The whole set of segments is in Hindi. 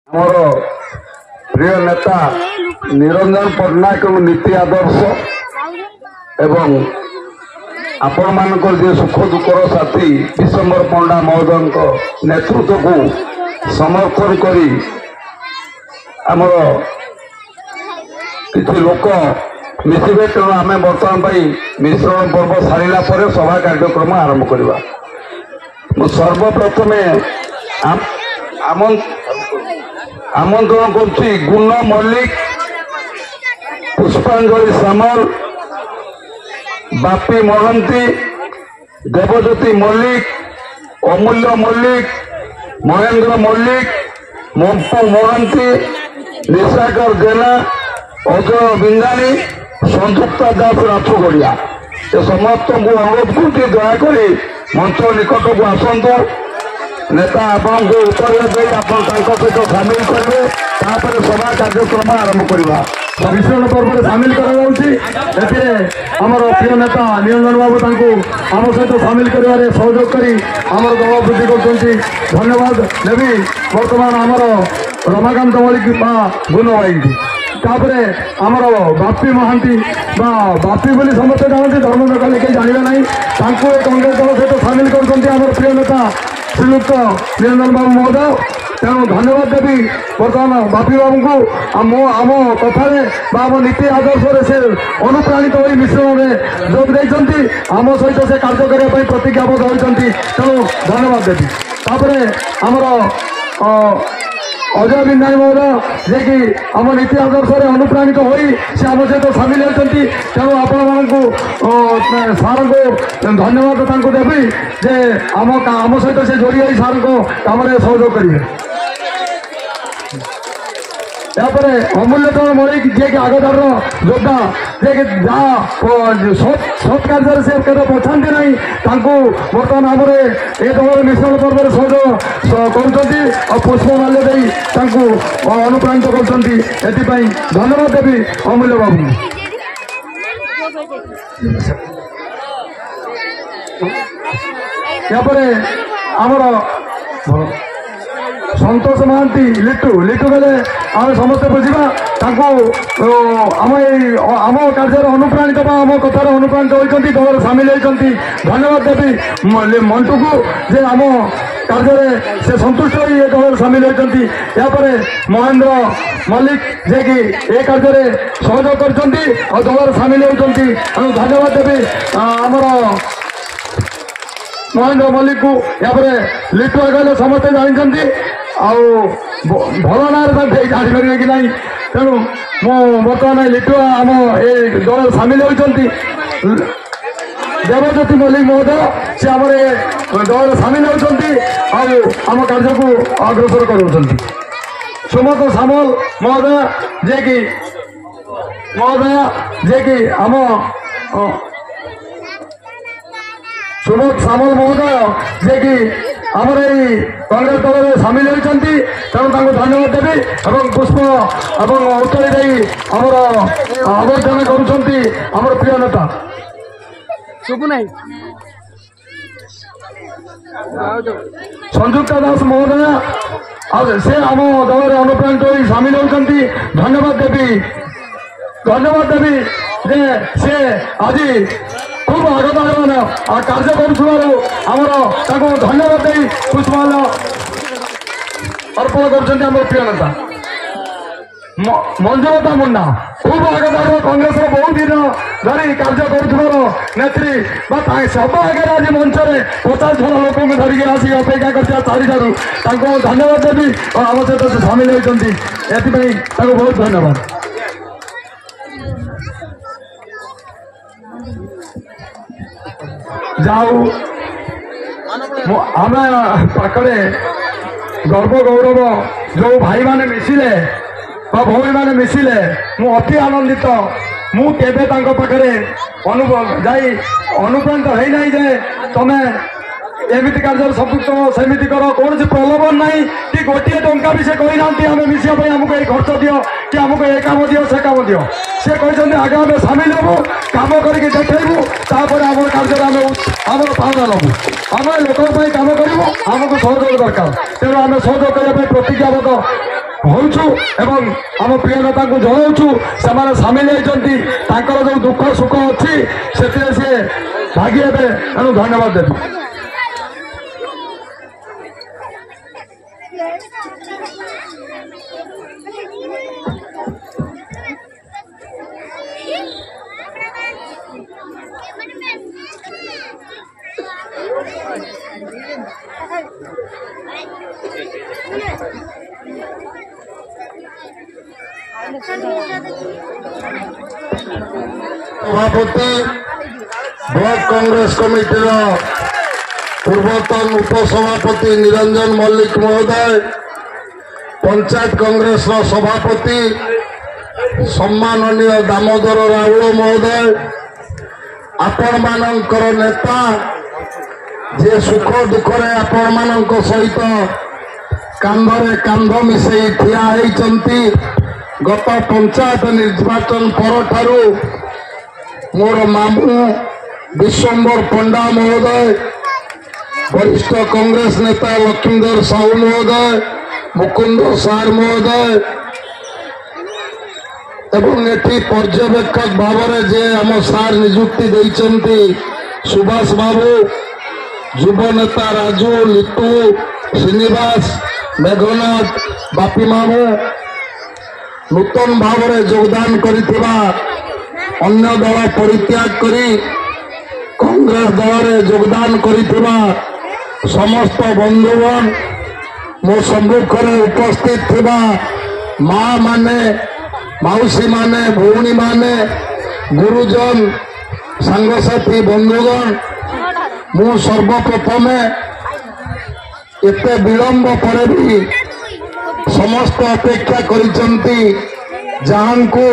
आमर प्रिय नेता निरंजन पट्टनायक नीति आदर्श एवं आपण मानकर जे सुख दुखर साथी विशंबर पंडा महोदय नेतृत्व को समर्थन करी आमर किसी लोक मिसबे तेणु आम बर्तमान मिश्रण पर्व सारा पर सभा कार्यक्रम आरंभ करवा। सर्वप्रथमे आमंत्रण करुच्ची गुण मल्लिक, पुष्पांजलि सामल, बापी महंती, देवज्योति मल्लिक, अमूल्य मल्लिक, महेंद्र मल्लिक, मंपू महंती, निशाकर जेना, अजय बिंदानी, संयुक्ता दास राठगड़िया ये समस्त को अनुरोध कर दयाकोरी मंच निकट को आसतु। नेता आपन को उत्तर दे सहित सामिल करेंगे सभा कार्यक्रम आरंभ करवा। विश्रण पर्व सामिल करमर प्रिय नेता निरंजन बाबू आम सहित सामिल कर सहयोग करी आमर दल वृद्धि कर धन्यवाद देवी। बर्तमान आमर रमाकांत मल्लिक गुण भाई तापरे आमर बापी महांती बापी बोली समस्त जानते धर्म कले कहीं जानवे ना कांग्रेस दल सहित सामिल कर प्रिय नेता श्रीयुक्त निरंजन बाबू महोदय तेणु धन्यवाद देवी। बर्तमान बापी बाबू को आम कथार आम नीति आदर्श से अनुप्राणित हो मिश्रण में जोग देती आम सहित से कार्य करने प्रतिज्ञाबद्ध होती तेणु धन्यवाद देवी। तापरे आमर अजय बिंदानी महोदय जे कि आम नीति आदर्श अनुप्राणित हो आम सहित सामिल होती तेणु आपण सार को धन्यवाद देवी जे आम सहित से जोड़ी आई सार को कम सहयोग करेंगे। अमूल्य मल्लिक जे कि आगदार योद्धा जे कि सत् कार्य से केवल पछाती ना बर्तमान आम ए दल मिश्रण पर्व सहयोग कर पुष्पमाल्य दे अनुप्राणित कर धन्यवाद देवी अमूल्य बाबू। आमर संतोष महांती लिटू लिटू बेले आम समस्ते बुझा आम कार्य अनुप्राणित आम कथार अनुप्राणित होती दल सामिल होती धन्यवाद देवी मंटू को जे आम कार्य से संतुष्ट हो दल सामिल होती। महेंद्र मल्लिक जे कि ए कार्य सहयोग कर दल सामिल होती धन्यवाद देवी आमर महेंद्र मल्लिक को। लिटुआ कहले समस्ते जानते भल ना जापर कि ना तेणु मु बर्तमान लिटुआ आम ए दल सामिल होती देवज्योति मल्लिक महोदय से आम दल सामिल होती आम कार्य को अग्रसर कर सुमत सामल महोदय जे कि आम सुमत सामल महोदय जे कि आमर कांग्रेस दल में सामिल होती तेणु धन्यवाद देवी और पुष्प और उत्तर आमर आवर्जन कर प्रिय नेता संयुक्ता दास महोदय से आम दल अनुप्राणित हो सामिल होती धन्यवाद देवी जे से आज खूब आगदार कार्य कर धन्यवाद दे पुष्पमाल्य अर्पण कर प्रिय नेता मंजुलता मुंडा खूब आगदार कांग्रेस बहुत दिन धरी कार्य कर नेत्री सब आगे आज मंच में 50 जन लोक धरिकी आसिक अपेक्षा कर चारिठार धन्यवाद देवी और आम सहित सामिल होती ये बहुत धन्यवाद। जाऊ आम पाखे गर्व गौरव जो भाई माने मिसिले भौणी माने मिसिले मु अति आनंदित मु केबे तांको पाखरे अनुभव जाई अनुप्राणित है ना जे तमे एमती कार्य संपुक्त सेमती कर कौन प्रलोभन ना कि गोटे टंका भी से कही ना आम मिसाई आमको ये खर्च दियो कि आमको ये कम दियो से कम दियो से कहते आगे आम सामिल हबू कम करके देखू तापर आम कार्य आम पावना नबू आम लोक कम करूँ आमको सहयोग दरकार तेणु आम सहयोग करने प्रतिज्ञाबद्ध होचु एवं आम प्रिय नेता को जनाऊँ से सामिल होती जो दुख सुख अच्छी से भागी हे तेणु धन्यवाद देवी। सभापति ब्लॉक कांग्रेस कमिटी पूर्वतन उपसभापति निरंजन मल्लिक महोदय, पंचायत कांग्रेस सभापति सम्माननीय दामोदर राउल महोदय, आपण मानकर नेता जे सुख दुखरे आपण मानक सहित कांधरे कांध मिसई ठिया होइचंती। गत पंचायत निर्वाचन परठारु मोर मामू विश्वंबर पंडा महोदय, वरिष्ठ कांग्रेस नेता लक्ष्मीधर साहू महोदय, मुकुंद सार महोदय एवं एटी पर्यवेक्षक भाव जे आम सार निजुक्ति देइचंती सुभाष बाबू, युव नेता राजू, लिटू, श्रीनिवास, मेघनाथ, बापी मामू, नूतन भाव योगदान करिथिबा अन्य दल परित्याग करी कांग्रेस दल योगदान करिथिबा समस्त बंधुगण, मो सम्मुख में उपस्थित थिबा माँ माने, मौसी माने, भौणी माने, गुरुजन, सांगसाथी बंधुगण, मु सर्वप्रथम एते विलंब पर भी समस्त अपेक्षा करिचंती जहां को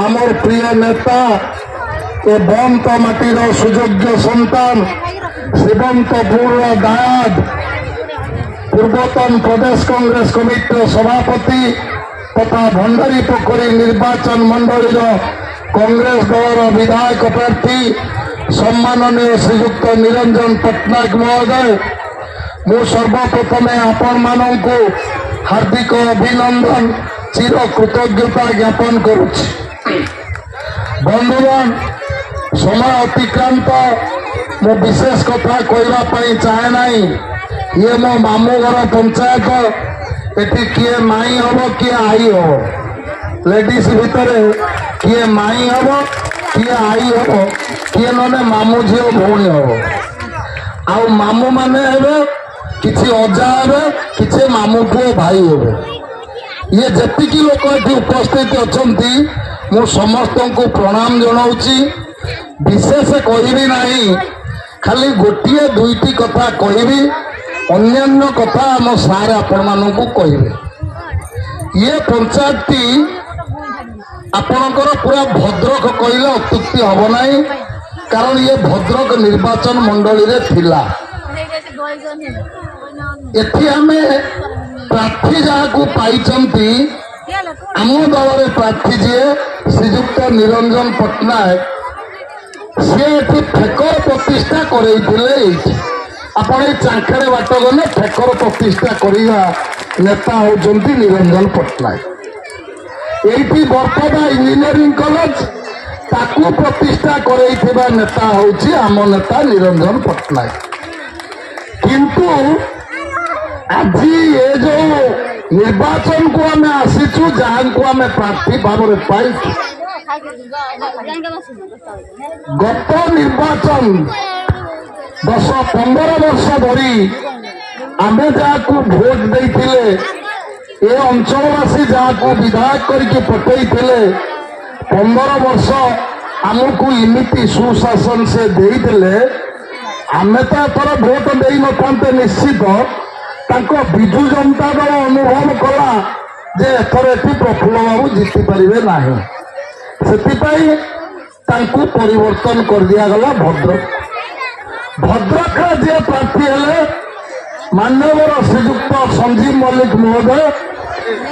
आमर प्रिय नेता ए बंत माटीर सुयोग्य संतान शिवंतपुर दायाद पूर्वतन प्रदेश कांग्रेस कमिटी सभापति तथा भंडारी पोखरी निर्वाचन मंडल कांग्रेस दल विधायक प्रार्थी सम्माननीय श्रीयुक्त निरंजन पट्टनायक महोदय, मु सर्वप्रथम आपण मानक हार्दिक अभिनंदन चिर कृतज्ञता ज्ञापन करुछि। बंधुगण, समय अतिक्रांत मु विशेष कथा कहवाई चाहे ना। ये मो मामू घर पंचायत, एटी किए माई हम किए आई हम, लेडीज भितर किए माई हम किए आई हम, किए ना मामू झी भौणी हम। आउ मामू माने हेबे किछि अजा हेबे, किछि मामू पुओ भाई हेबे। ये जेतिकी लोक एठी उपस्थित अछंती मु समस्त को प्रणाम जनाउछि। विशेष कहबी नहीं, खाली गोटिए दुईटी कथा कहबी, अन्यान्य कथा आम सार आपण मानकु कहबे। ये पंचायतटी आपणकर पूरा भद्रक कहले अत्युक्ति हब नहीं, कारण ये भद्रक निर्वाचन मंडली रे थिला। एथि आमे प्रार्थी जहाँ पाइचंती आम दल प्रार्थी जी श्रीयुक्त निरंजन पट्टनायक, सी फेकर प्रतिष्ठा कर आपण चांखेड़े बाट गले फेकर प्रतिष्ठा करवा नेता होचंती निरंजन पट्टनायक। एठी बरपदा इंजीनियरिंग कॉलेज ताकू प्रतिष्ठा करैथिबा नेता होची आम नेता निरंजन पट्टनायक। किंतु आज ये जो निर्वाचन को आम आसीचु जहां को आम प्रार्थी भाव में पाई, गत निर्वाचन 10-15 वर्ष धरी आम जहाँ भोट देते ए अंचलवासी जहाँ को विधायक करके पठे 15 वर्ष आमको इमिति सुशासन से देते आम तो एथर भोट दे न निश्चित। विजु जनता दल अनुभव कला जे एथर एटी प्रफुल्ल बाबू जीति पारे ना, से परिवर्तन कर दिगला भद्रक। भद्रक जे प्रार्थी हेले मान्यवर श्रीयुक्त संजीव मल्लिक महोदय,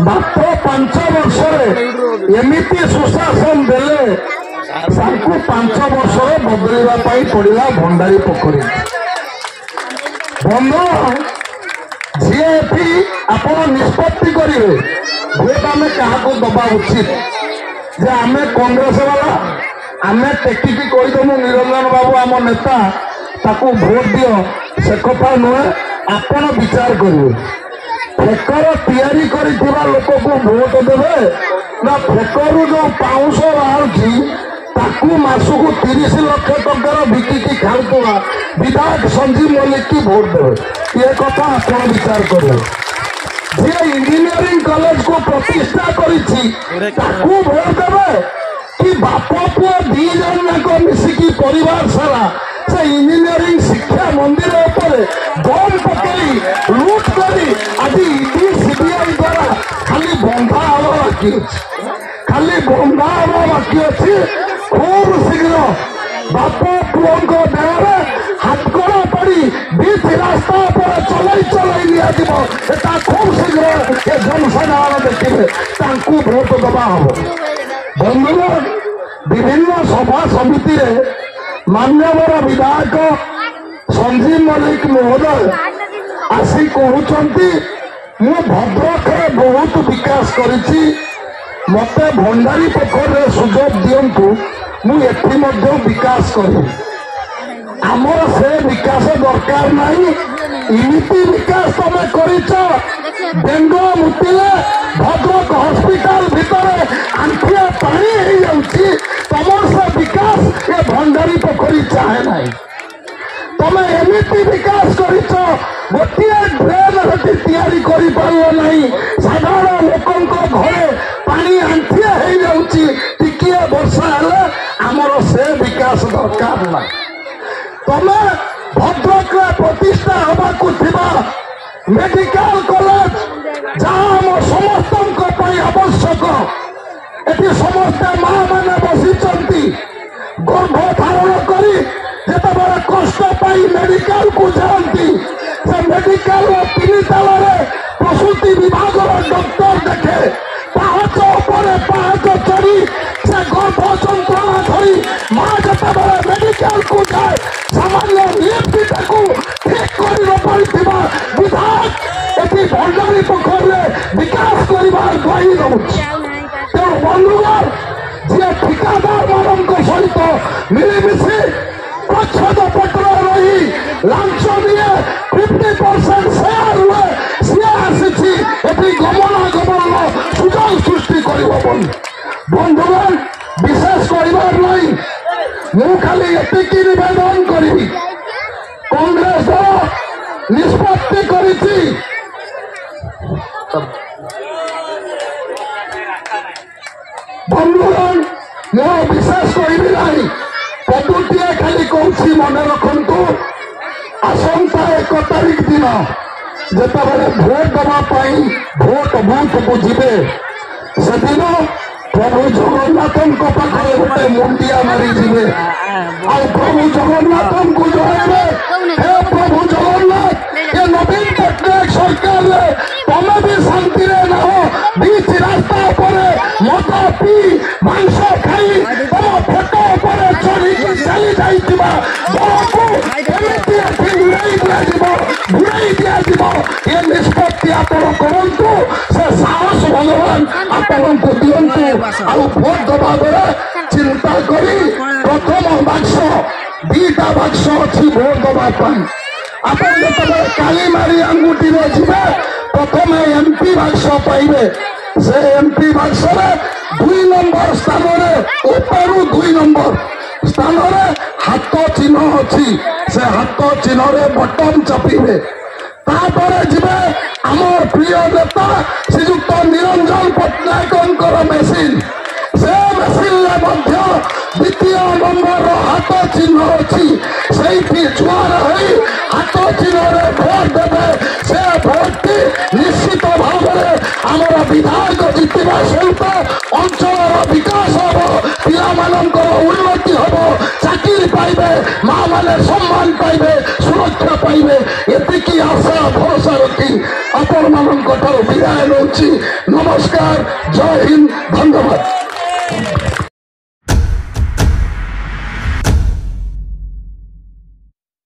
मात्र 5 वर्ष एमिति सुशासन देले 5 वर्ष बदलवाई पड़ा भंडारी पोखरी। बंधु झी सी एठी आपण निष्पत्ति करिवे भोट आमे काहाको दबा उचित जे आमे कांग्रेस वाला आमे टेकिकी कहिदमु निरंजन बाबू आम नेता ताकू भोट दियो से कथा नुहे आपण विचार करिवे फेकर तैयारी करिथिबा लोक को भोट देबे ना फेकरु जो पाउंस बाहर ताकू मासकू 30 लाख टंकार बिकिकी खाउथबा विधायक संजीव मल्लिक की भोट देवे ये कथा आपण विचार करिवे जे इंजीनियरिंग कॉलेज को प्रतिष्ठा करिछि ताकू भोट देवे कि बाप पुओ 2 जन जाक मिसिकी परिवार सारा से इंजीनियरिंग शिक्षा मंदिर उपरे बम पकई लूट करी आज ईडी सीबीआई द्वारा खाली बंधा हवा बाकी अच्छी खाली बंधा हवा बाकी अच्छी खूब शीघ्र बाप पुओं देहरे हाथकड़ा पड़ी बीच रास्ता पर चलाई चलाई निया खूब शीघ्र ये जनसाधारण देखिए तांकू भोट दबा हम बंधुगण विभिन्न सभा समिति मान्यवर विधायक संजीव मल्लिक महोदय आसी कहते मु भद्रक बहुत विकास करिछि मते भंडारी पोखर सुजोग दिंतु मुझे विकास करी आमर से विकास दरकार नहीं इमिति विकास तुम कर डेंग मुतिले भद्रक हॉस्पिटल भितर आंठिया पानी हो जाउछि तुम से विकास ये भंडारी पोखरी चाहे ना तुम एमती विकास कर गोटे ड्रेन तैयारी कर साधारण लोकों घरे पानी आंठिया हो जाउछि टिकिए वर्षा हेले आमर से विकास दरकार ना तुम भद्रक प्रतिष्ठा हवा मेडिकल कॉलेज जहाँ समस्त आवश्यक एटी समस्ते माँ मैंने बसी गर्भ धारण कर कष्ट पाई मेडिकल को जाती से मेडिकल 3 ताल प्रसूति विभाग डॉक्टर देखे पाहच पाहच चढ़ी से गर्भ जंत्रणा धरी माँ जिते मेडिकल को जाए सामान्य नियमित ठीक कर विधायक ये भंडारी पोखर विकास कर गई रोचे तेणु बंधुगण जी ठिकादार मान सहित मिलमिशि प्रच्छद पत्र रही लांच दिए 50% शेयर हुए सी आसी गमनागमन सुजोग सृष्टि कर बंधुगण विशेष कर नहीं मु खाली एति निवेदन करी कांग्रेस दल निष्पत्ति करिछि बंधुगण मो विशेष करी ना पदुटिए खाली कौन मन रखु आसंता 1 तारिख दिन जिते भोट देवाई भोट बूथ को जीवे से दिन प्रभु जगन्नाथ पाखे गोटे मुंडिया मारी जीवे आ प्रभु जगन्नाथ को जड़े हे प्रभु जगन्नाथ ये नवीन पट्टनायक सरकार तुम भी शांति न हो बीच रास्ता पर मद पी मांस खाई तुम फोटो पर चढ़ी चली जाइबा घुराई दिया ये निष्पत्ति आपण करूँ से साहस भगवान आपण को दिंतु आ भोट दबा बेले चिंता करी प्रथम बाक्स 2टा बाक्स अच्छी भोट दबाई आप कालीमारी अंगुठी जी प्रथम एमपी बाक्स पाइबे से एमपी बाक्स 2 नंबर स्थान उपरू 2 नंबर स्थान हाथ चिन्ह अच्छी से हाथ चिन्ह बटन चापिबे तापर जीवे आमर प्रिय नेता श्रीजुक्त निरंजन पट्टनायक मेसीन से मेसीन द्वितीय नंबर हाथ चिन्ह अच्छी से जुआर हाथ चिन्ह भोट देवे से भोट निश्चित भाव में आमर विधायक जितवा सहित अंचल विकास हम पिला उन्नति हम चाकरी पाइबे माँ मैंने सम्मान पाइबे सुरक्षा पाइबे ये आशा भरोसा रखी आपण मान विदाय नौची नमस्कार जय हिंद धन्यवाद।